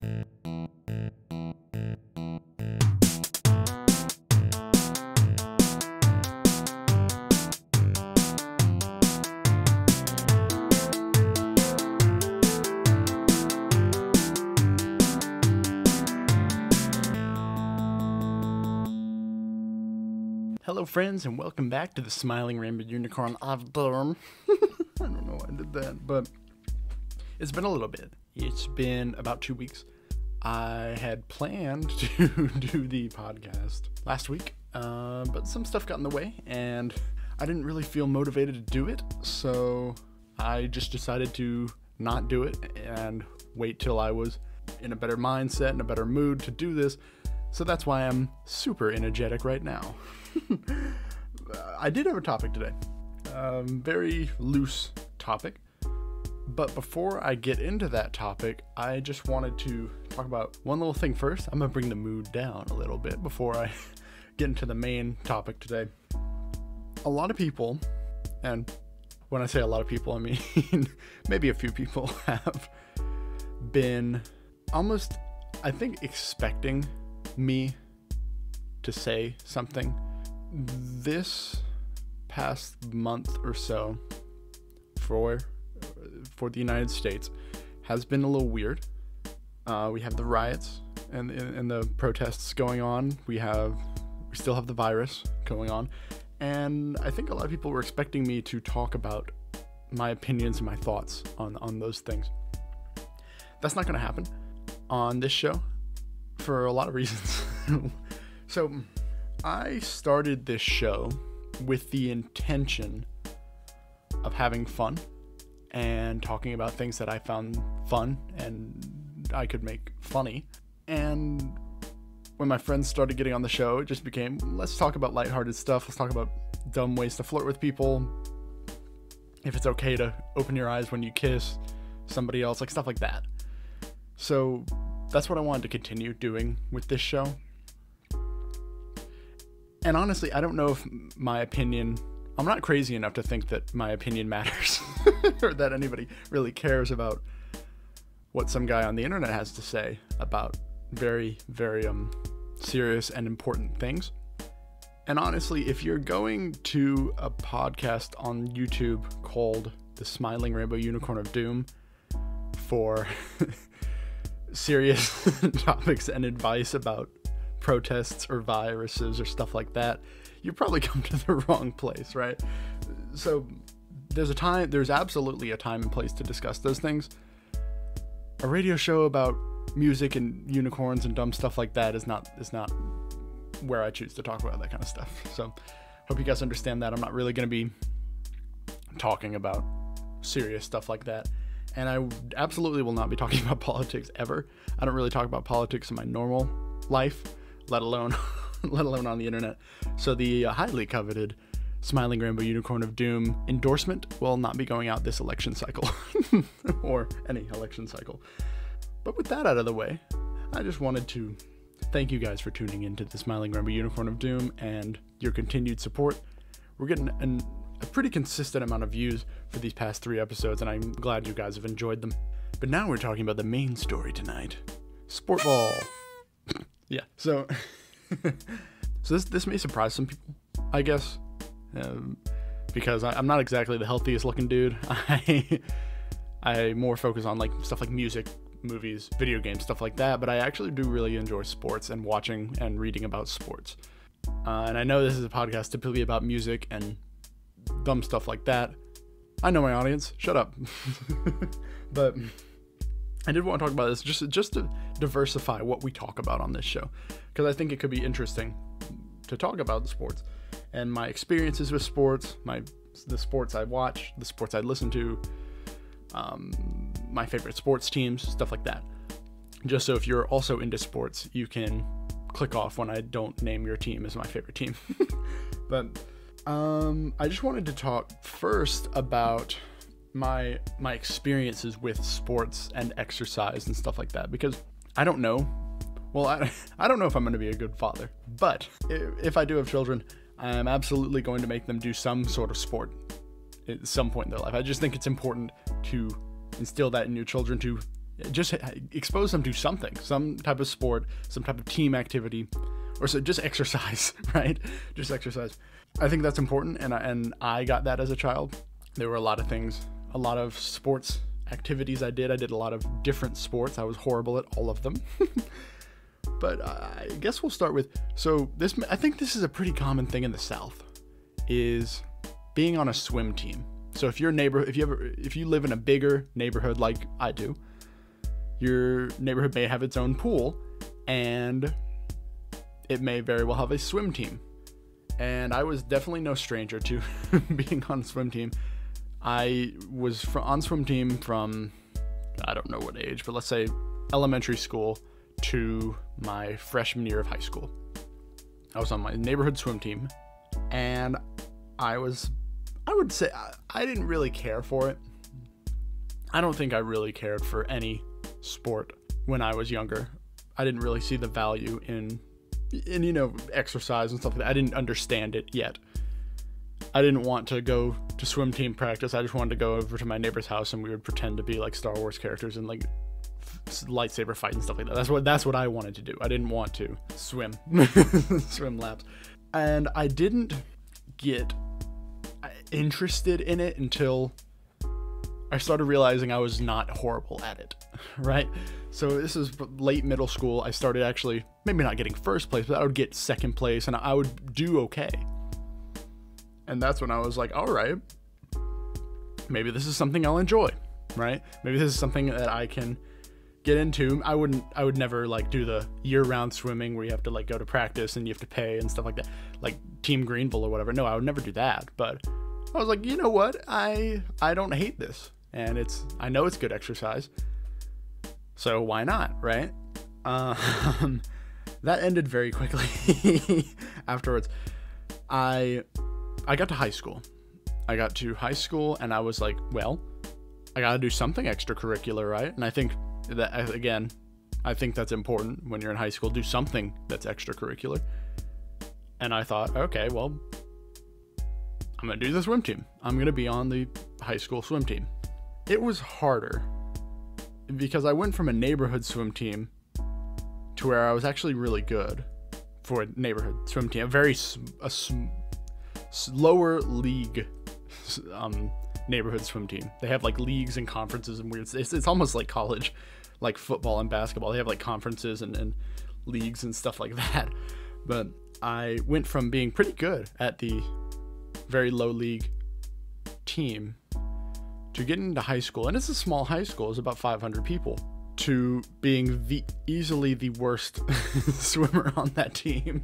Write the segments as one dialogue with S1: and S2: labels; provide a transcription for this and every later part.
S1: Hello friends, and welcome back to the Smiling Rainbow Unicorn of Doom. I don't know why I did that, but it's been a little bit. It's been about 2 weeks. I had planned to do the podcast last week, but some stuff got in the way, and I didn't really feel motivated to do it, so I just decided to not do it and wait till I was in a better mindset and a better mood to do this. So that's why I'm super energetic right now. I did have a topic today. Very loose topic. But before I get into that topic, I just wanted to talk about one little thing first. I'm going to bring the mood down a little bit before I get into the main topic today. A lot of people, and when I say a lot of people, I mean maybe a few people have been almost, I think, expecting me to say something. This past month or so for the United States has been a little weird. We have the riots and the protests going on. We still have the virus going on, and I think a lot of people were expecting me to talk about my opinions and my thoughts on those things. That's not going to happen on this show for a lot of reasons. So I started this show with the intention of having fun and talking about things that I found fun and I could make funny. And when my friends started getting on the show, it just became, let's talk about lighthearted stuff. Let's talk about dumb ways to flirt with people. If it's okay to open your eyes when you kiss somebody else, like stuff like that. So that's what I wanted to continue doing with this show. And honestly, I don't know if my opinion, I'm not crazy enough to think that my opinion matters or that anybody really cares about what some guy on the internet has to say about very, very serious and important things. And honestly, if you're going to a podcast on YouTube called The Smiling Rainbow Unicorn of Doom for serious topics and advice about protests or viruses or stuff like that, you probably come to the wrong place, right? So there's absolutely a time and place to discuss those things. A radio show about music and unicorns and dumb stuff like that is not where I choose to talk about that kind of stuff. So hope you guys understand that. I'm not really going to be talking about serious stuff like that. And I absolutely will not be talking about politics ever. I don't really talk about politics in my normal life, let alone on the internet. So the highly coveted Smiling Rainbow Unicorn of Doom endorsement will not be going out this election cycle or any election cycle. But with that out of the way, I just wanted to thank you guys for tuning into the Smiling Rainbow Unicorn of Doom and your continued support. We're getting a pretty consistent amount of views for these past 3 episodes, and I'm glad you guys have enjoyed them. But now we're talking about the main story tonight, Sportball. Yeah, so this may surprise some people, I guess, because I'm not exactly the healthiest looking dude. I more focus on like stuff like music, movies, video games, stuff like that, but I actually do really enjoy sports and watching and reading about sports. And I know this is a podcast typically about music and dumb stuff like that. I know my audience, shut up. But I did want to talk about this just to diversify what we talk about on this show, because I think it could be interesting to talk about the sports and my experiences with sports, the sports I watch, the sports I listen to, my favorite sports teams, stuff like that. Just so if you're also into sports, you can click off when I don't name your team as my favorite team. But I just wanted to talk first about my experiences with sports and exercise and stuff like that, because I don't know. Well, I don't know if I'm going to be a good father, but if I do have children, I'm absolutely going to make them do some sort of sport at some point in their life. I just think it's important to instill that in your children, to Just expose them to something, some type of sport, some type of team activity, or so just exercise, right? Just exercise. I think that's important, and I got that as a child. There were a lot of things, a lot of sports activities I did. I did a lot of different sports. I was horrible at all of them. But I guess we'll start with, so this, I think this is a pretty common thing in the South, is being on a swim team. So if you live in a bigger neighborhood like I do, your neighborhood may have its own pool, and it may very well have a swim team. And I was definitely no stranger to being on a swim team. I was on swim team from, I don't know what age, but let's say elementary school to my freshman year of high school. I was on my neighborhood swim team, and I would say I didn't really care for it. I don't think I really cared for any sport when I was younger. I didn't really see the value in exercise and stuff like that. I didn't understand it yet. I didn't want to go to swim team practice. I just wanted to go over to my neighbor's house and we would pretend to be like Star Wars characters and like lightsaber fight and stuff like that. That's what I wanted to do. I didn't want to swim swim laps. And I didn't get interested in it until I started realizing I was not horrible at it, right? So this is late middle school. I started actually, maybe not getting first place, but I would get second place and I would do okay. And that's when I was like, all right, maybe this is something I'll enjoy, right? Maybe this is something that I can get into. I would never like do the year-round swimming where you have to like go to practice and you have to pay and stuff like that, like Team Greenville or whatever. No, I would never do that. But I was like, you know what? I don't hate this. And I know it's good exercise, so why not, right? That ended very quickly afterwards. I got to high school. And I was like, well, I gotta do something extracurricular, right? And I think that, again, I think that's important when you're in high school. Do something that's extracurricular. And I thought, okay, well, I'm gonna do the swim team. I'm gonna be on the high school swim team. It was harder because I went from a neighborhood swim team to where I was actually really good for a neighborhood swim team, a lower league neighborhood swim team. They have like leagues and conferences and weird. It's almost like college, like football and basketball. They have like conferences and leagues and stuff like that. But I went from being pretty good at the very low league team to getting into high school, and it's a small high school, it's about 500 people, to being easily the worst swimmer on that team.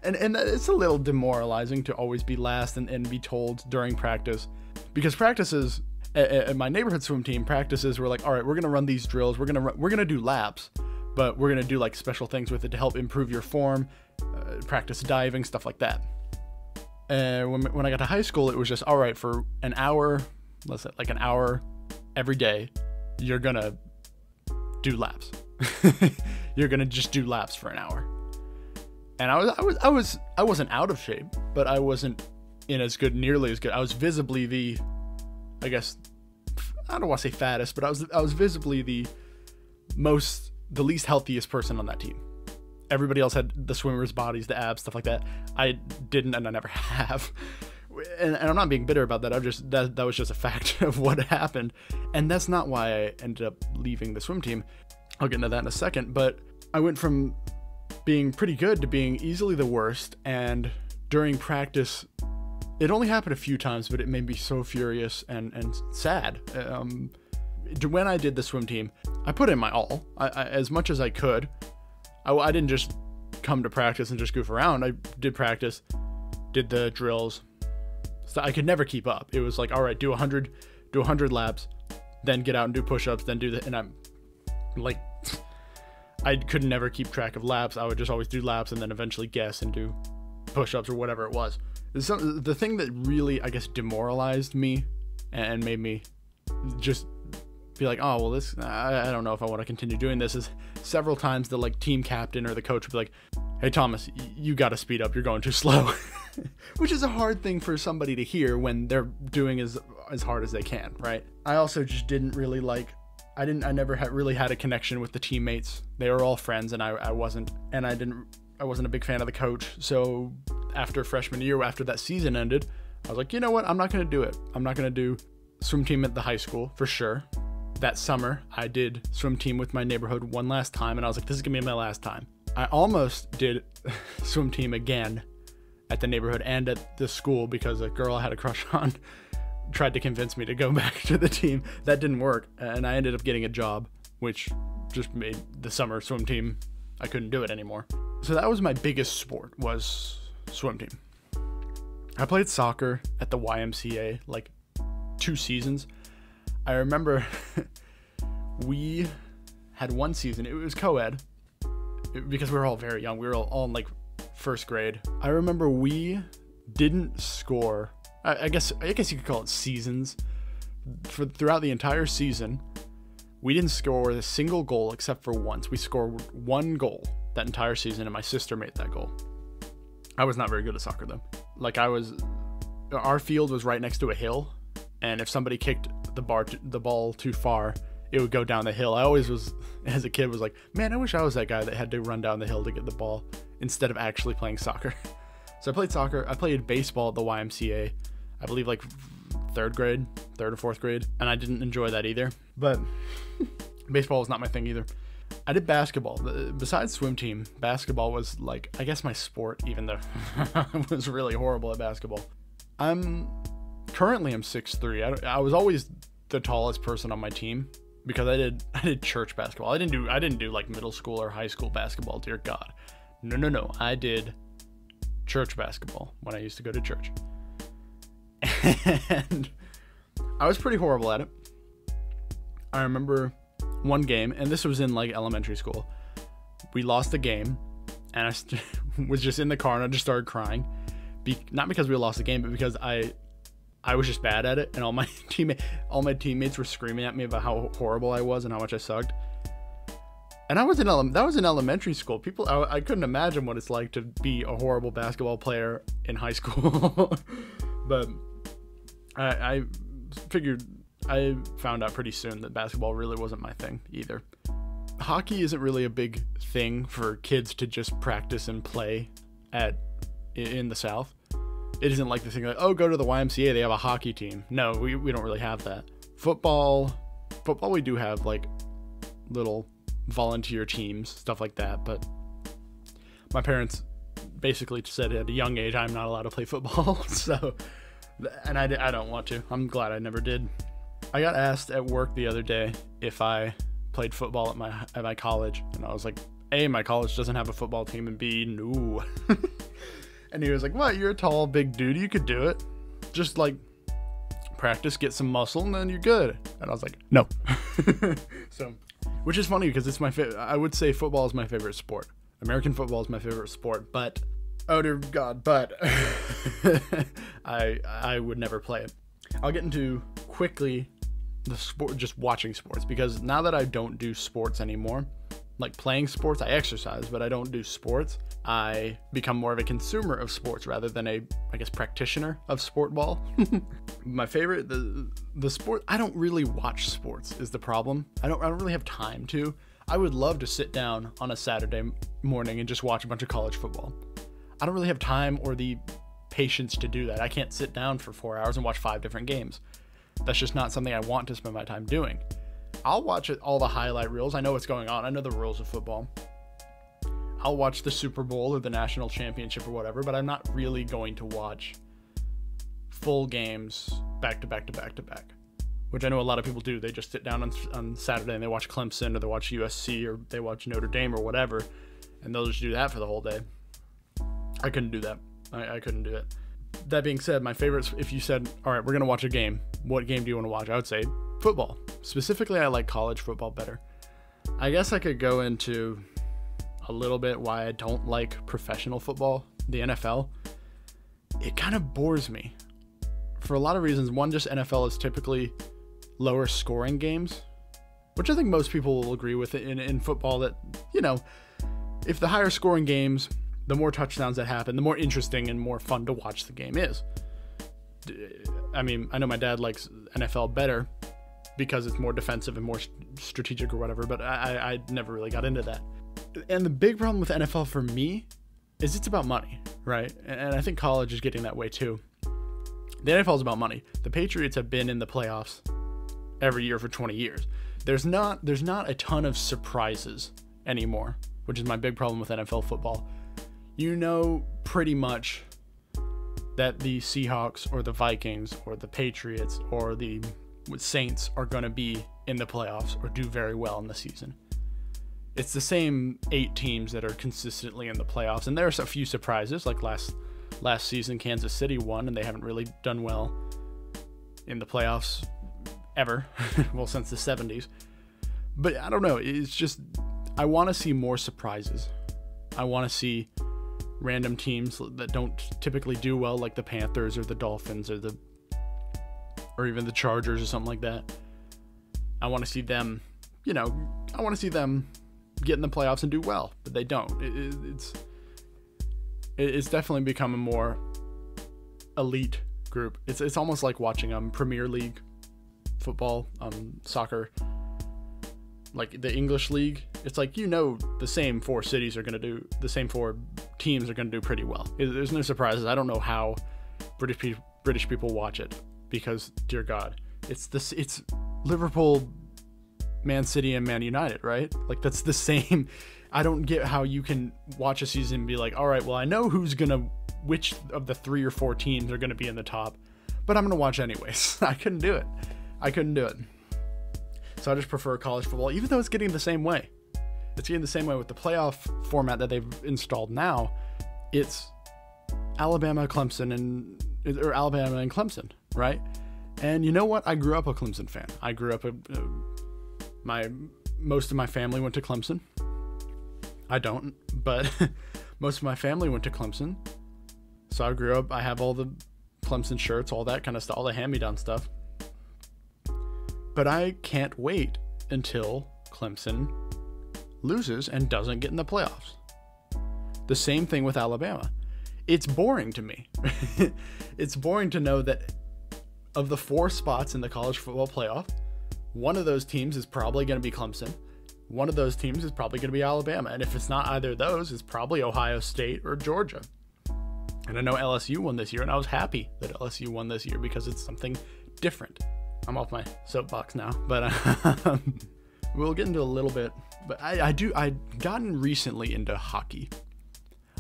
S1: and it's a little demoralizing to always be last and be told during practice, because practices at my neighborhood swim team, practices were like, all right, we're gonna run these drills, we're gonna do laps, but we're gonna do like special things with it to help improve your form, practice diving, stuff like that. When I got to high school, it was just, all right, for an hour, let's say like an hour every day, you're gonna do laps. You're gonna just do laps for an hour. And I wasn't out of shape, but I wasn't nearly as good. I was visibly the I don't want to say fattest, but I was visibly the least healthiest person on that team. Everybody else had the swimmers' bodies, the abs, stuff like that. I didn't, and I never have. And I'm not being bitter about that. That was just a fact of what happened. And that's not why I ended up leaving the swim team. I'll get into that in a second. But I went from being pretty good to being easily the worst. And during practice, it only happened a few times, but it made me so furious and sad. When I did the swim team, I put in my all, as much as I could. I didn't just come to practice and just goof around. I did practice, did the drills. So I could never keep up. It was like, all right, do 100 laps, then get out and do push-ups, then do that. And I'm like, I could never keep track of laps. I would just always do laps and then eventually guess and do push-ups or whatever it was. The thing that really, I guess, demoralized me and made me just be like, oh, well, I don't know if I want to continue doing this, is several times the like team captain or the coach would be like, hey, Thomas, you got to speed up. You're going too slow. Which is a hard thing for somebody to hear when they're doing as hard as they can, right? I also just didn't really like I never really had a connection with the teammates. They were all friends, and I wasn't. And I wasn't a big fan of the coach. So after freshman year, after that season ended, I was like, you know what? I'm not going to do it. I'm not going to do swim team at the high school for sure. That summer, I did swim team with my neighborhood one last time, and I was like, this is going to be my last time. I almost did swim team again at the neighborhood and at the school because a girl I had a crush on tried to convince me to go back to the team. That didn't work, and I ended up getting a job, which just made the summer swim team, I couldn't do it anymore. So that was my biggest sport, was swim team. I played soccer at the YMCA like 2 seasons. I remember we had one season, it was co-ed, because we were all very young. We were all in like first grade. I remember we didn't score, I guess you could call it seasons. Throughout the entire season, we didn't score a single goal except for once. We scored 1 goal that entire season, and my sister made that goal. I was not very good at soccer though. Like our field was right next to a hill, and if somebody kicked the ball too far, it would go down the hill. I always was, as a kid, was like, man, I wish I was that guy that had to run down the hill to get the ball instead of actually playing soccer. So I played soccer. I played baseball at the YMCA, I believe like 3rd or 4th grade, and I didn't enjoy that either. But baseball was not my thing either. I did basketball. Besides swim team, basketball was like, I guess, my sport, even though I was really horrible at basketball. Currently I'm 6'3". I was always the tallest person on my team because I did church basketball. I didn't do like middle school or high school basketball, dear God. No. I did church basketball when I used to go to church. And I was pretty horrible at it. I remember one game, and this was in like elementary school. We lost the game, and I was just in the car and I just started crying. Not because we lost the game, but because I was just bad at it, and all my teammates were screaming at me about how horrible I was and how much I sucked. And that was in elementary school. I couldn't imagine what it's like to be a horrible basketball player in high school. But I found out pretty soon that basketball really wasn't my thing either. Hockey isn't really a big thing for kids to just practice and play in the South. It isn't like the thing like, oh, go to the YMCA, they have a hockey team. No, we don't really have that. Football, we do have like little volunteer teams, stuff like that. But my parents basically said at a young age, I'm not allowed to play football. So, and I don't want to. I'm glad I never did. I got asked at work the other day if I played football at my college, and I was like, A, my college doesn't have a football team, and B, no. And he was like, what, you're a tall, big dude, you could do it. Just like practice, get some muscle, and then you're good. And I was like, no. So, which is funny because it's my favorite. I would say football is my favorite sport. American football is my favorite sport, but, oh dear God, but I would never play it. I'll get into quickly the sport, just watching sports, because now that I don't do sports anymore, like playing sports, I exercise, but I don't do sports. I become more of a consumer of sports rather than a, I guess, practitioner of Sportball. My favorite, the sport, I don't really watch sports is the problem. I don't really have time to. I would love to sit down on a Saturday morning and just watch a bunch of college football. I don't really have time or the patience to do that. I can't sit down for 4 hours and watch 5 different games. That's just not something I want to spend my time doing. I'll watch all the highlight reels. I know what's going on. I know the rules of football. I'll watch the Super Bowl or the national championship or whatever, but I'm not really going to watch full games back to back to back to back, which I know a lot of people do. They just sit down on Saturday and they watch Clemson, or they watch USC, or they watch Notre Dame or whatever, and they'll just do that for the whole day. I couldn't do that. I couldn't do it. That being said, my favorites, if you said, all right, we're going to watch a game, what game do you want to watch? I would say football. Specifically, I like college football better. I guess I could go into a little bit why I don't like professional football, the NFL. It kind of bores me for a lot of reasons. One, just NFL is typically lower scoring games, which I think most people will agree with in football, that, you know, if the higher scoring games, the more touchdowns that happen, the more interesting and more fun to watch the game is. I mean, I know my dad likes NFL better, because it's more defensive and more strategic or whatever, but I never really got into that. And the big problem with NFL for me is it's about money, right? And I think college is getting that way too. The NFL is about money. The Patriots have been in the playoffs every year for 20 years. There's not a ton of surprises anymore, which is my big problem with NFL football. You know pretty much that the Seahawks or the Vikings or the Patriots or the Saints are going to be in the playoffs or do very well in the season. It's the same 8 teams that are consistently in the playoffs, and there's a few surprises, like last season Kansas City won, and they haven't really done well in the playoffs ever, well, since the 70s. But I don't know, it's just, I want to see more surprises. I want to see random teams that don't typically do well, like the Panthers or the Dolphins or even the Chargers or something like that. I want to see them, I want to see them get in the playoffs and do well, but they don't. It's definitely become a more elite group. It's almost like watching Premier League football, soccer, like the English league. It's like, the same 4 cities are going to do, the same 4 teams are going to do pretty well. There's no surprises. I don't know how British people watch it, because dear God, it's Liverpool, Man City, and Man United, right? Like, that's the same. I don't get how you can watch a season and be like, all right, well, I know which of the 3 or 4 teams are going to be in the top, but I'm going to watch anyways. I couldn't do it. So I just prefer college football, even though it's getting the same way. It's getting the same way with the playoff format that they've installed now. It's Alabama, Alabama and Clemson, right? And you know what? I grew up a Clemson fan. I grew up most of my family went to Clemson. I don't, but most of my family went to Clemson. So I grew up, I have all the Clemson shirts, all that kind of stuff, all the hand-me-down stuff. But I can't wait until Clemson loses and doesn't get in the playoffs. The same thing with Alabama. It's boring to me. It's boring to know that of the 4 spots in the college football playoff, one of those teams is probably going to be Clemson. One of those teams is probably going to be Alabama. And if it's not either of those, it's probably Ohio State or Georgia. And I know LSU won this year, and I was happy that LSU won this year because it's something different. I'm off my soapbox now, but we'll get into a little bit. But I've gotten recently into hockey.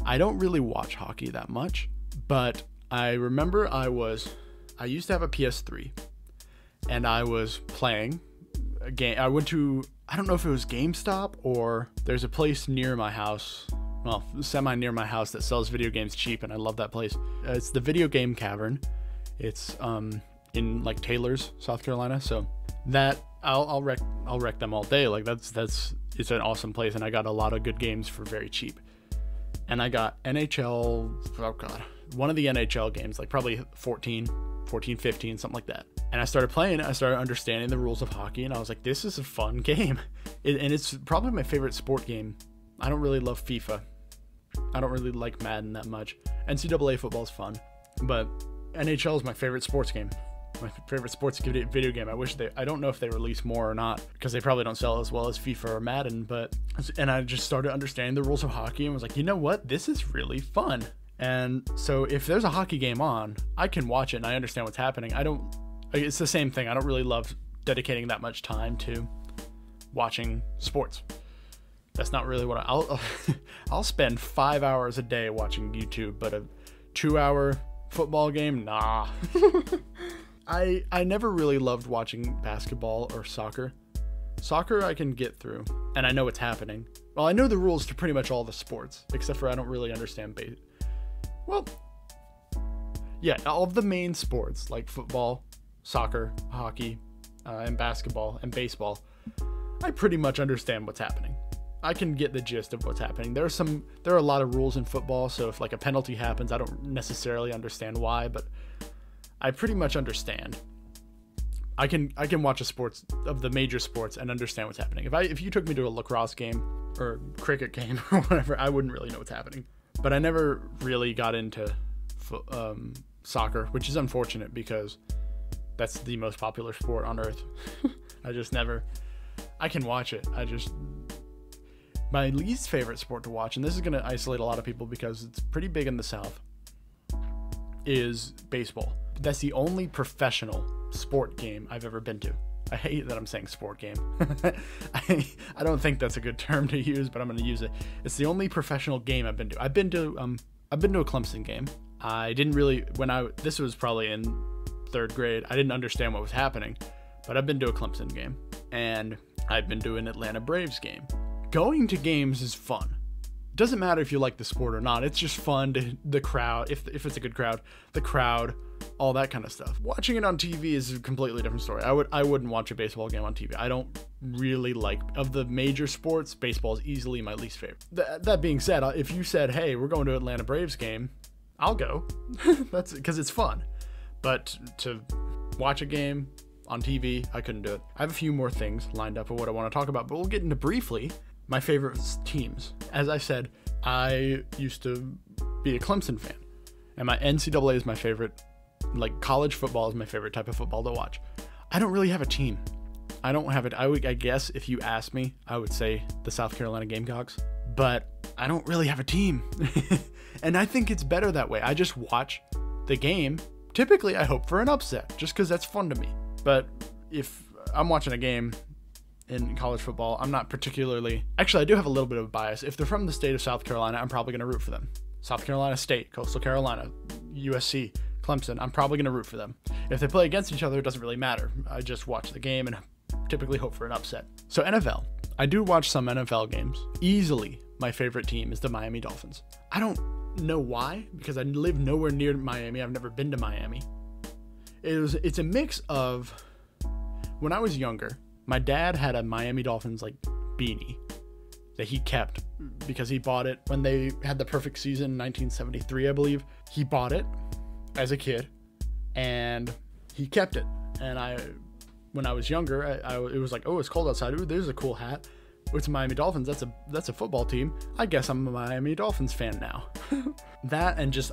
S1: I don't really watch hockey that much, but I remember I used to have a PS3, and I was playing a game. I don't know if it was GameStop or there's a place near my house, well, semi near my house, that sells video games cheap, and I love that place. It's the Video Game Cavern. It's in like Taylor's, South Carolina. So that I'll wreck them all day. Like it's an awesome place, and I got a lot of good games for very cheap. And I got NHL, oh God, one of the NHL games, like probably 14, 15, something like that. And I started playing it. I started understanding the rules of hockey, and I was like, this is a fun game. And it's probably my favorite sport game. I don't really love FIFA. I don't really like Madden that much. NCAA football is fun, but NHL is my favorite sports game. My favorite sports video game. I don't know if they release more or not, because they probably don't sell as well as FIFA or Madden, and I just started understanding the rules of hockey and was like, you know what? This is really fun. And so if there's a hockey game on, I can watch it and I understand what's happening. It's the same thing. I don't really love dedicating that much time to watching sports. That's not really what I'll spend 5 hours a day watching YouTube, but a 2-hour football game, nah. I never really loved watching basketball or soccer. Soccer I can get through, and I know what's happening. Well, I know the rules to pretty much all the sports, except for I don't really understand all of the main sports, like football, soccer, hockey, and basketball, and baseball. I pretty much understand what's happening. I can get the gist of what's happening. There are a lot of rules in football, so if like a penalty happens, I don't necessarily understand why, but I pretty much understand. I can watch the major sports and understand what's happening. If you took me to a lacrosse game or cricket game or whatever, I wouldn't really know what's happening. But I never really got into soccer, which is unfortunate because that's the most popular sport on earth. I can watch it. My least favorite sport to watch, and this is going to isolate a lot of people because it's pretty big in the South, is baseball. That's the only professional sport game I've ever been to. I hate that I'm saying sport game. I don't think that's a good term to use, but I'm going to use it. It's the only professional game I've been to. I've been to a Clemson game. I didn't really, this was probably in 3rd grade. I didn't understand what was happening, but I've been to a Clemson game, and I've been to an Atlanta Braves game. Going to games is fun. Doesn't matter if you like the sport or not. It's just fun to the crowd, if it's a good crowd, the crowd, all that kind of stuff. Watching it on TV is a completely different story. I wouldn't watch a baseball game on TV. I don't really like, of the major sports, baseball is easily my least favorite. That being said, if you said, hey, we're going to Atlanta Braves game, I'll go. That's because it's fun. But to watch a game on TV, I couldn't do it. I have a few more things lined up of what I want to talk about, but we'll get into briefly my favorite teams. As I said, I used to be a Clemson fan, and my NCAA is my favorite. Like, college football is my favorite type of football to watch. I don't really have a team. I don't have it. I guess if you asked me, I would say the South Carolina Gamecocks, but I don't really have a team. And I think it's better that way. I just watch the game. Typically, I hope for an upset just because that's fun to me. But if I'm watching a game in college football, I'm not particularly... Actually, I do have a little bit of a bias. If they're from the state of South Carolina, I'm probably going to root for them. South Carolina State, Coastal Carolina, USC, Clemson, I'm probably going to root for them. If they play against each other, it doesn't really matter. I just watch the game and typically hope for an upset. So NFL. I do watch some NFL games. Easily, my favorite team is the Miami Dolphins. I don't know why, because I live nowhere near Miami. I've never been to Miami. It's a mix of... When I was younger, my dad had a Miami Dolphins like beanie that he kept because he bought it when they had the perfect season in 1973, I believe. He bought it as a kid and he kept it. And when I was younger, it was like, oh, it's cold outside. Ooh, there's a cool hat. It's Miami Dolphins. That's a football team. I guess I'm a Miami Dolphins fan now. That and just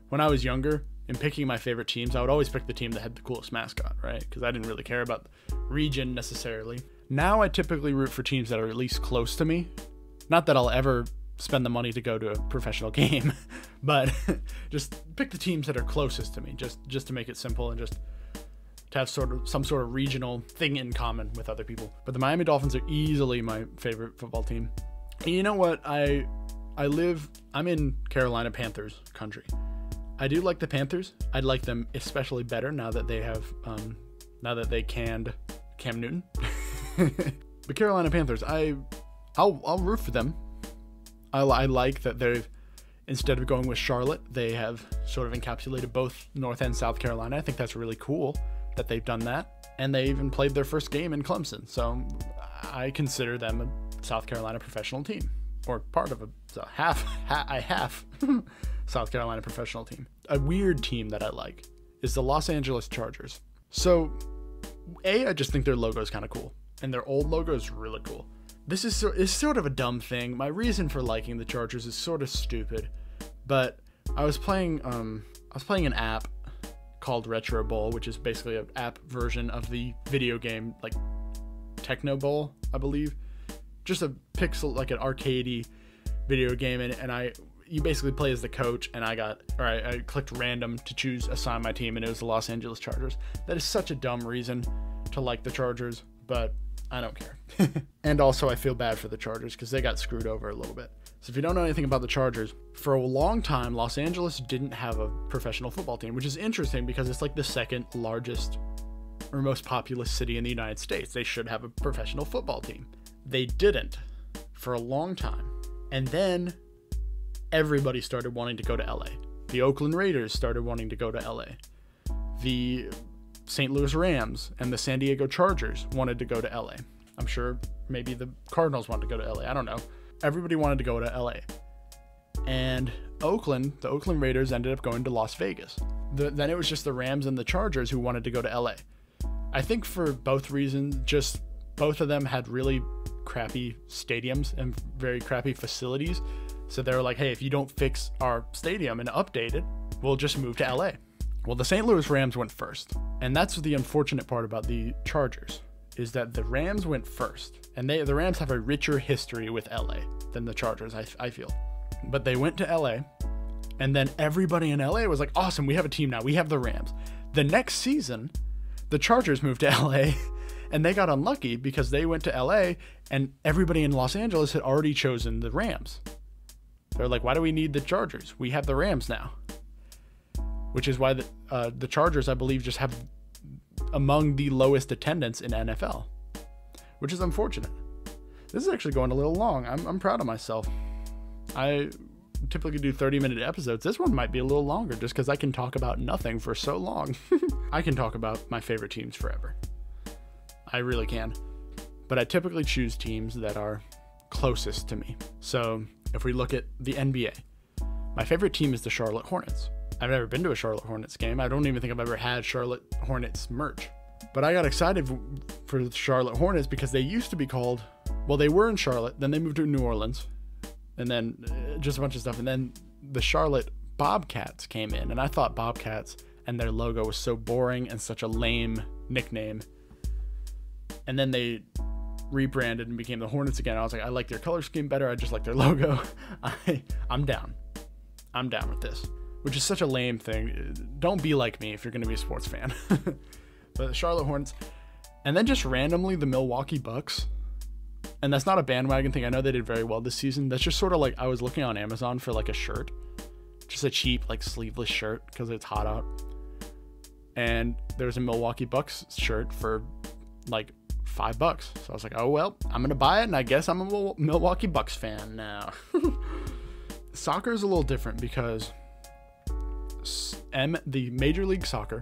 S1: when I was younger, in picking my favorite teams, I would always pick the team that had the coolest mascot, right? Because I didn't really care about the region necessarily. Now I typically root for teams that are at least close to me. Not that I'll ever spend the money to go to a professional game, but just pick the teams that are closest to me, just to make it simple and just to have some sort of regional thing in common with other people. But the Miami Dolphins are easily my favorite football team. And you know what? I'm in Carolina Panthers country. I do like the Panthers. I'd like them especially better now that they have, now that they canned Cam Newton. The Carolina Panthers, I'll root for them. I like that they've, instead of going with Charlotte, they have sort of encapsulated both North and South Carolina. I think that's really cool that they've done that. And they even played their first game in Clemson. So I consider them a South Carolina professional team, or part of a half South Carolina professional team. A weird team that I like is the Los Angeles Chargers. So, I just think their logo is kind of cool, and their old logo is really cool. This is sort of a dumb thing. My reason for liking the Chargers is sort of stupid, but I was playing an app called Retro Bowl, which is basically an app version of the video game like Techno Bowl, I believe. Just a pixel, like an arcadey video game, and you basically play as the coach, and I clicked random to assign my team, and it was the Los Angeles Chargers. That is such a dumb reason to like the Chargers, but I don't care. And also I feel bad for the Chargers because they got screwed over a little bit. So if you don't know anything about the Chargers, for a long time, Los Angeles didn't have a professional football team, which is interesting because it's like the second largest or most populous city in the United States. They should have a professional football team. They didn't for a long time. And then everybody started wanting to go to LA. The Oakland Raiders started wanting to go to LA. The St. Louis Rams and the San Diego Chargers wanted to go to LA. I'm sure maybe the Cardinals wanted to go to LA. I don't know. Everybody wanted to go to LA. And the Oakland Raiders ended up going to Las Vegas. Then it was just the Rams and the Chargers who wanted to go to LA. I think for both reasons, just both of them had really crappy stadiums and very crappy facilities. So they were like, hey, if you don't fix our stadium and update it, we'll just move to LA. Well, the St. Louis Rams went first. And that's the unfortunate part about the Chargers, is that the Rams went first. And the Rams have a richer history with LA than the Chargers, I feel. But they went to LA, and then everybody in LA was like, awesome, we have a team now. We have the Rams. The next season, the Chargers moved to LA, and they got unlucky because they went to LA, and everybody in Los Angeles had already chosen the Rams. They're like, why do we need the Chargers? We have the Rams now. Which is why the Chargers, I believe, just have among the lowest attendance in NFL, which is unfortunate. This is actually going a little long. I'm proud of myself. I typically do 30-minute episodes. This one might be a little longer just because I can talk about nothing for so long. I can talk about my favorite teams forever. I really can. But I typically choose teams that are closest to me. So if we look at the NBA, my favorite team is the Charlotte Hornets. I've never been to a Charlotte Hornets game. I don't even think I've ever had Charlotte Hornets merch. But I got excited for the Charlotte Hornets because they used to be called, well, they were in Charlotte, then they moved to New Orleans, and then just a bunch of stuff. And then the Charlotte Bobcats came in, and I thought Bobcats and their logo was so boring and such a lame nickname. And then they rebranded and became the Hornets again. I was like, I like their color scheme better. I just like their logo. I'm down. I'm down with this. Which is such a lame thing. Don't be like me if you're going to be a sports fan. But the Charlotte Hornets. And then just randomly the Milwaukee Bucks. And that's not a bandwagon thing. I know they did very well this season. That's just sort of like, I was looking on Amazon for like a shirt. Just a cheap, like sleeveless shirt because it's hot out. And there's a Milwaukee Bucks shirt for like $5. So I was like, oh, well, I'm going to buy it. And I guess I'm a Milwaukee Bucks fan now. Soccer is a little different because the Major League Soccer,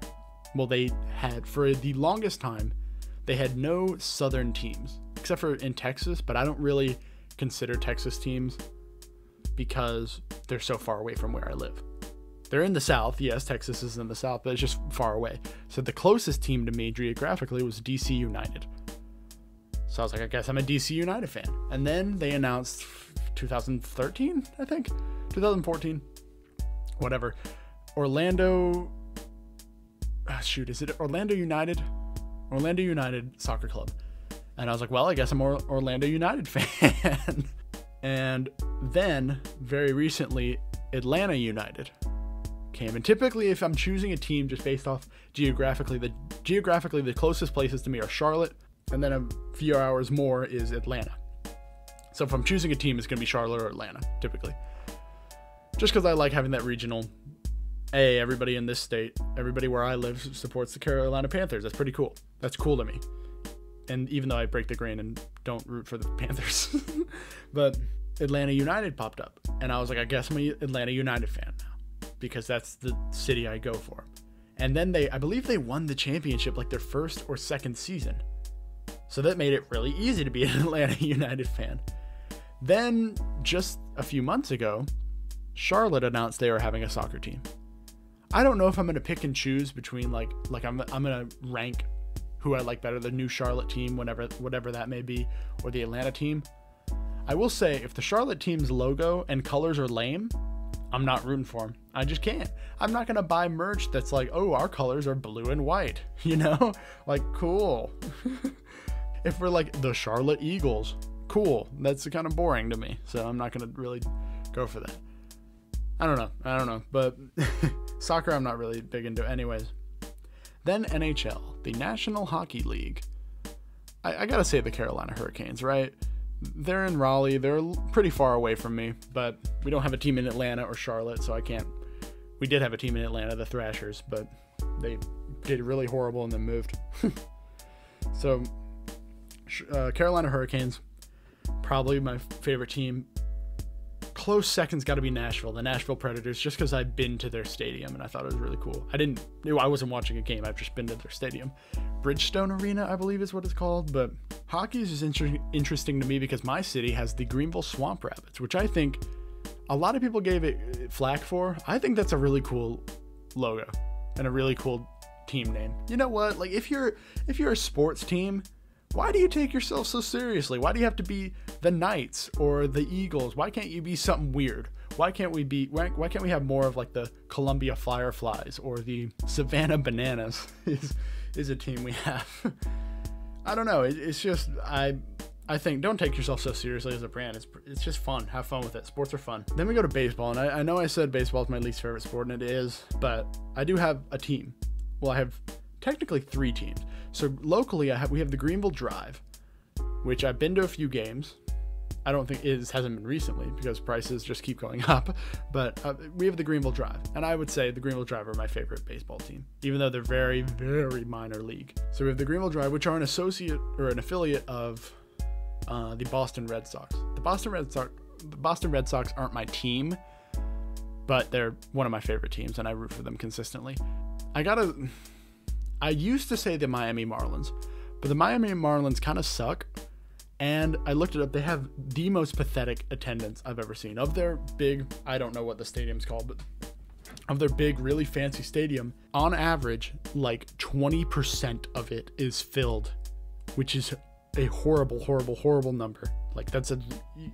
S1: well, they had, for the longest time, they had no southern teams, except for in Texas, but I don't really consider Texas teams because they're so far away from where I live. They're in the South. Yes, Texas is in the South, but it's just far away. So the closest team to me geographically was DC United. So I was like, I guess I'm a DC United fan. And then they announced 2013, I think, 2014, whatever. Orlando United? Orlando United Soccer Club. And I was like, well, I guess I'm an Orlando United fan. And then, very recently, Atlanta United came. And typically, if I'm choosing a team just based off geographically, the closest places to me are Charlotte, and then a few hours more is Atlanta. So if I'm choosing a team, it's going to be Charlotte or Atlanta, typically. Just because I like having that regional, hey, everybody in this state, everybody where I live supports the Carolina Panthers. That's pretty cool. That's cool to me. And even though I break the grain and don't root for the Panthers. But Atlanta United popped up. And I was like, I guess I'm an Atlanta United fan now. Because that's the city I go for. And then I believe they won the championship like their first or second season. So that made it really easy to be an Atlanta United fan. Then, just a few months ago, Charlotte announced they were having a soccer team. I don't know if I'm going to pick and choose between like I'm going to rank who I like better, the new Charlotte team, whatever that may be, or the Atlanta team. I will say, if the Charlotte team's logo and colors are lame, I'm not rooting for them. I just can't. I'm not going to buy merch that's like, oh, our colors are blue and white, you know? Like, cool. If we're like the Charlotte Eagles, cool. That's kind of boring to me, so I'm not going to really go for that. I don't know, but soccer I'm not really big into anyways. Then NHL, the National Hockey League. I gotta say the Carolina Hurricanes, right? They're in Raleigh. They're pretty far away from me, but we don't have a team in Atlanta or Charlotte, so I can't. We did have a team in Atlanta, the Thrashers, but they did really horrible and then moved. So, Carolina Hurricanes, probably my favorite team. Close second's got to be Nashville, the Nashville Predators, just because I've been to their stadium and I thought it was really cool. I wasn't watching a game, I've just been to their stadium. Bridgestone Arena, I believe is what it's called, but hockey is just interesting to me because my city has the Greenville Swamp Rabbits, which I think a lot of people gave it flack for. I think that's a really cool logo and a really cool team name. You know what? Like if you're a sports team, Why do you take yourself so seriously? Why do you have to be the Knights or the Eagles? Why can't you be something weird? Why can't we have more of like the Columbia Fireflies or the Savannah Bananas is a team we have. I don't know. It's just, I think don't take yourself so seriously as a brand. It's just fun. Have fun with it. Sports are fun. Then we go to baseball, and I know I said baseball is my least favorite sport, and it is, but I do have a team. Well, I have technically 3 teams. So locally, we have the Greenville Drive, which I've been to a few games. I don't think it hasn't been recently because prices just keep going up, but we have the Greenville Drive, and I would say the Greenville Drive are my favorite baseball team, even though they're very, very minor league. So we have the Greenville Drive, which are an associate or an affiliate of the Boston Red Sox. The Boston Red Sox aren't my team, but they're one of my favorite teams, and I root for them consistently. I used to say the Miami Marlins, but the Miami Marlins kind of suck. And I looked it up. They have the most pathetic attendance I've ever seen. Of their big, I don't know what the stadium's called, but of their big, really fancy stadium, on average, like 20% of it is filled, which is a horrible, horrible, horrible number. Like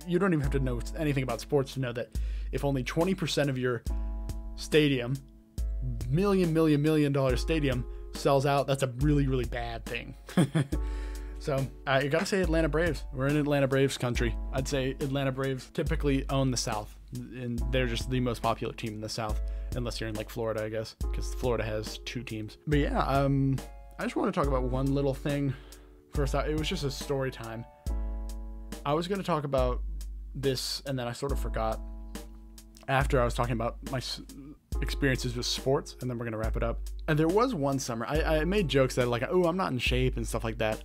S1: you don't even have to know anything about sports to know that if only 20% of your stadium, million dollar stadium, sells out, that's a really, really bad thing. So I gotta say Atlanta Braves. We're in Atlanta Braves country. I'd say Atlanta Braves typically own the South, and they're just the most popular team in the South, unless you're in like Florida, I guess, because Florida has 2 teams. But yeah, I just want to talk about one little thing. First out, it was just a story time. I was gonna talk about this, and then I sort of forgot after I was talking about my experiences with sports, and then we're gonna wrap it up. And there was one summer I made jokes that like, oh, I'm not in shape and stuff like that.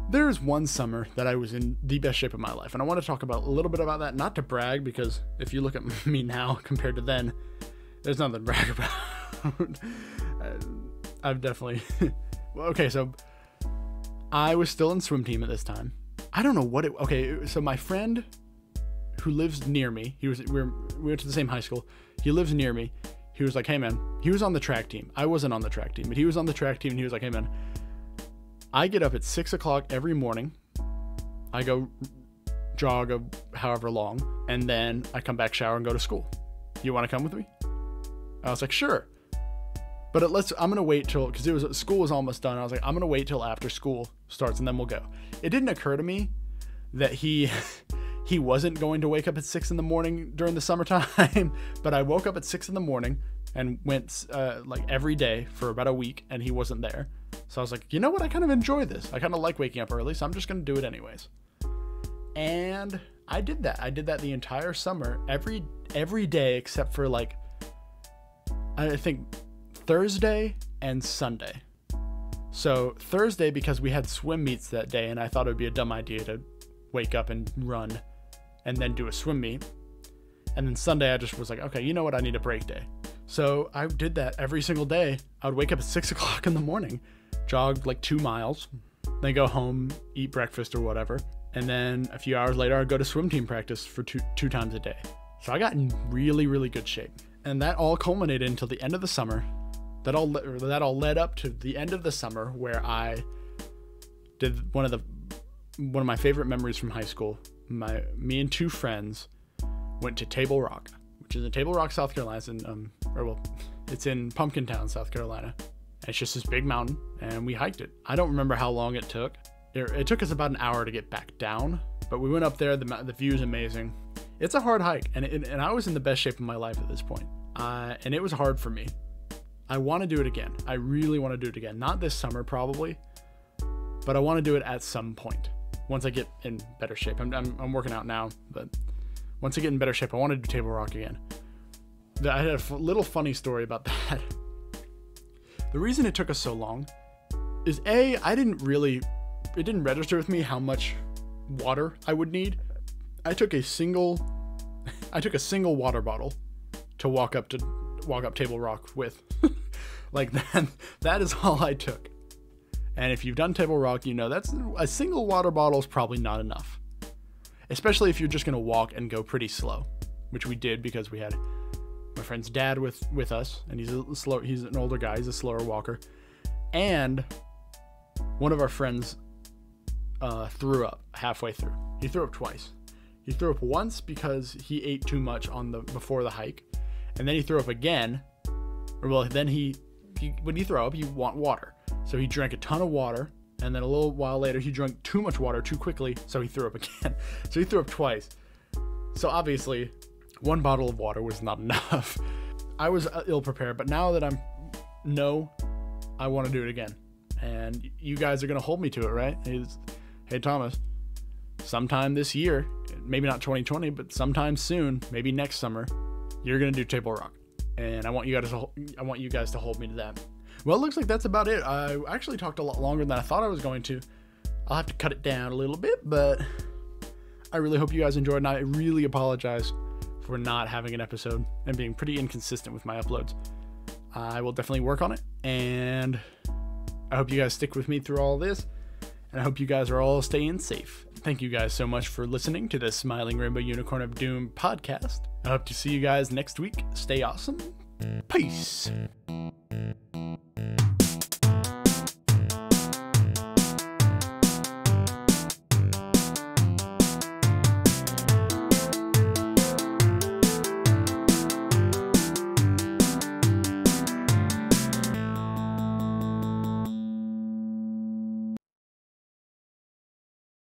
S1: There is one summer that I was in the best shape of my life, and I want to talk about a little bit about that, not to brag, because if you look at me now compared to then, there's nothing to brag about. I've definitely okay, so I was still in swim team at this time. I don't know what so my friend who lives near me, we went to the same high school, he lives near me. He was like, hey man, he was on the track team. I wasn't on the track team, but he was on the track team, and he was like, hey man, I get up at 6 o'clock every morning. I go jog however long, and then I come back, shower, and go to school. You want to come with me? I was like, sure. But I'm going to wait till, because school was almost done. I was like, I'm going to wait till after school starts, and then we'll go. It didn't occur to me that he wasn't going to wake up at 6 in the morning during the summertime, but I woke up at 6 in the morning and went like every day for about a week, and he wasn't there. So I was like, you know what? I kind of enjoy this. I kind of like waking up early, so I'm just going to do it anyways. And I did that. I did that the entire summer, every day except for like, I think Thursday and Sunday. So Thursday, because we had swim meets that day, and I thought it would be a dumb idea to wake up and run and then do a swim meet. And then Sunday, I just was like, okay, you know what? I need a break day. So I did that every single day. I would wake up at 6 o'clock in the morning, jog like 2 miles, then go home, eat breakfast or whatever. And then a few hours later, I'd go to swim team practice for two times a day. So I got in really, really good shape. And that all culminated until the end of the summer. That all led up to the end of the summer, where I did one of my favorite memories from high school. Me and 2 friends went to Table Rock, which is in Table Rock, South Carolina. It's in Pumpkin Town, South Carolina. And it's just this big mountain, and we hiked it. I don't remember how long it took. It took us about an hour to get back down, but we went up there. The view is amazing. It's a hard hike, and I was in the best shape of my life at this point. And it was hard for me. I want to do it again. I really want to do it again. Not this summer, probably, but I want to do it at some point once I get in better shape. I'm working out now, but once I get in better shape, I want to do Table Rock again. I had a little funny story about that. The reason it took us so long is it didn't register with me how much water I would need. I took a single water bottle to walk up Table Rock with. Like that is all I took. And if you've done Table Rock, you know that's a single water bottle is probably not enough. Especially if you're just going to walk and go pretty slow, which we did because we had my friend's dad with us, and he's an older guy, he's a slower walker. And one of our friends threw up halfway through. He threw up twice. He threw up once because he ate too much before the hike, and then he threw up again. Well, then when you throw up, you want water, so he drank a ton of water, and then a little while later he drank too much water too quickly, so he threw up again. So he threw up twice. So obviously, one bottle of water was not enough. I was ill prepared, but now that I want to do it again, and you guys are gonna hold me to it, right? Hey Thomas, sometime this year, maybe not 2020, but sometime soon, maybe next summer, you're gonna do Table Rock, and I want you guys to hold me to that. Well, it looks like that's about it. I actually talked a lot longer than I thought I was going to. I'll have to cut it down a little bit, but I really hope you guys enjoyed, and I really apologize for not having an episode and being pretty inconsistent with my uploads. I will definitely work on it, and I hope you guys stick with me through all this, and I hope you guys are all staying safe. Thank you guys so much for listening to the Smiling Rainbow Unicorn of Doom podcast. I hope to see you guys next week. Stay awesome. Peace.